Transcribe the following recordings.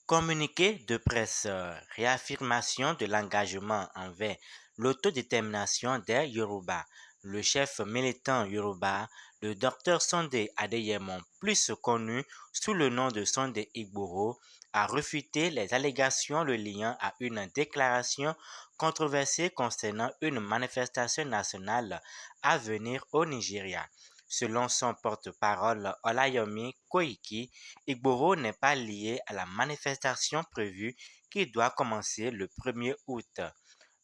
Communiqué de presse, réaffirmation de l'engagement envers l'autodétermination des Yoruba. Le chef militant Yoruba, le docteur Sunday Adeyemo, plus connu sous le nom de Sunday Igboro, a refuté les allégations le liant à une déclaration controversée concernant une manifestation nationale à venir au Nigeria. Selon son porte-parole Olayomi Koiki, Igboro n'est pas lié à la manifestation prévue qui doit commencer le 1er août.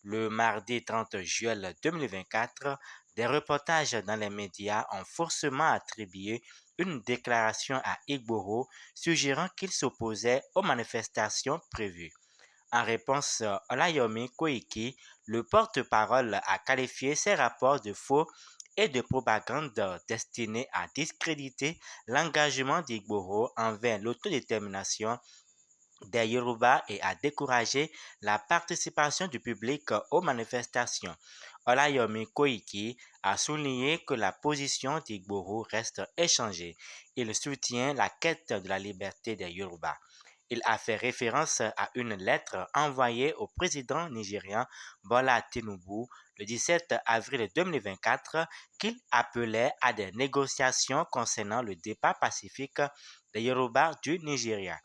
Le mardi 30 juillet 2024, des reportages dans les médias ont forcément attribué une déclaration à Igboro suggérant qu'il s'opposait aux manifestations prévues. En réponse, Olayomi Koiki, le porte-parole, a qualifié ces rapports de faux et de propagande destinés à discréditer l'engagement d'Igboro envers l'autodétermination des Yoruba et à décourager la participation du public aux manifestations. Olayomi Koiki a souligné que la position d'Igboro reste échangée. Il soutient la quête de la liberté des Yoruba. Il a fait référence à une lettre envoyée au président nigérian Bola Tinubu le 17 avril 2024 qu'il appelait à des négociations concernant le départ pacifique des Yoruba du Nigeria.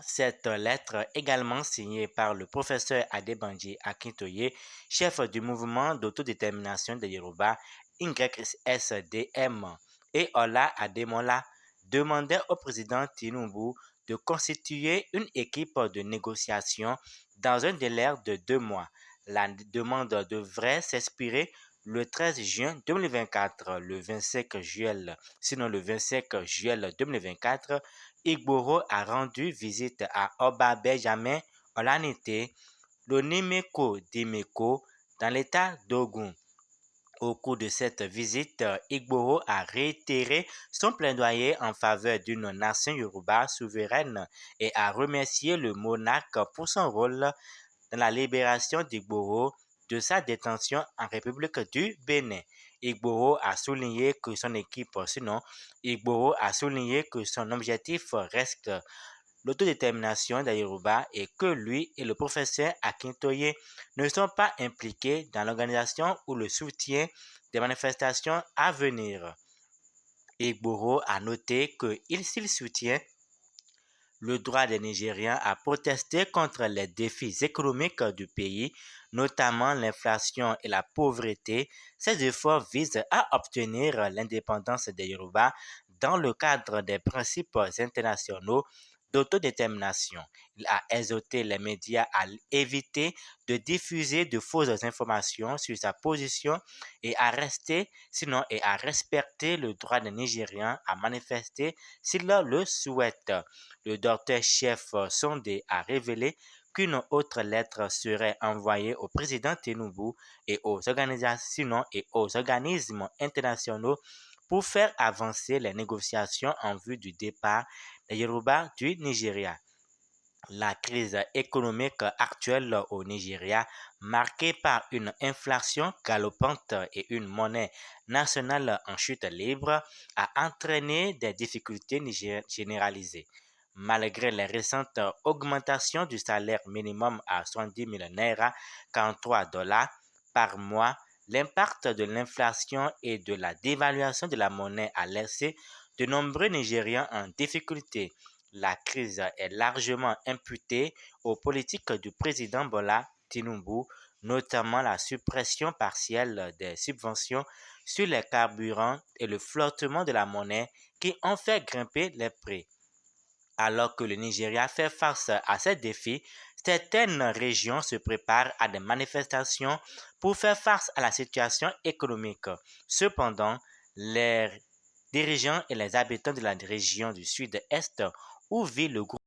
Cette lettre, également signée par le professeur Adebanji Akintoye, chef du mouvement d'autodétermination des Yoruba, YSDM, et Ola Ademola, demandait au président Tinubu de constituer une équipe de négociation dans un délai de 2 mois. La demande devrait s'expirer le 13 juin 2024, le 25 juillet, sinon le 25 juillet 2024, Igboro a rendu visite à Oba Benjamin Olanite, l'Onimeko d'Imeko, dans l'état d'Ogun. Au cours de cette visite, Igboro a réitéré son plaidoyer en faveur d'une nation Yoruba souveraine et a remercié le monarque pour son rôle dans la libération d'Igboro de sa détention en République du Bénin. Igboro a souligné que son objectif reste l'autodétermination des Yoruba et que lui et le professeur Akintoye ne sont pas impliqués dans l'organisation ou le soutien des manifestations à venir. Igboro a noté s'il soutient le droit des Nigériens à protester contre les défis économiques du pays, notamment l'inflation et la pauvreté. Ces efforts visent à obtenir l'indépendance des Yoruba dans le cadre des principes internationaux d'autodétermination. Il a exhorté les médias à éviter de diffuser de fausses informations sur sa position et à respecter le droit des Nigériens à manifester s'ils le souhaitent. Le docteur-chef Sondé a révélé qu'une autre lettre serait envoyée au président Tinubu et aux organisations et aux organismes internationaux pour faire avancer les négociations en vue du départ des Yoruba du Nigeria. La crise économique actuelle au Nigeria, marquée par une inflation galopante et une monnaie nationale en chute libre, a entraîné des difficultés généralisées. Malgré les récentes augmentations du salaire minimum à 70 000 naira, 43 dollars par mois, l'impact de l'inflation et de la dévaluation de la monnaie a laissé de nombreux Nigérians en difficulté. La crise est largement imputée aux politiques du président Bola Tinubu, notamment la suppression partielle des subventions sur les carburants et le flottement de la monnaie qui ont fait grimper les prix. Alors que le Nigeria fait face à ces défis, certaines régions se préparent à des manifestations pour faire face à la situation économique. Cependant, les dirigeants et les habitants de la région du sud-est où vit le groupe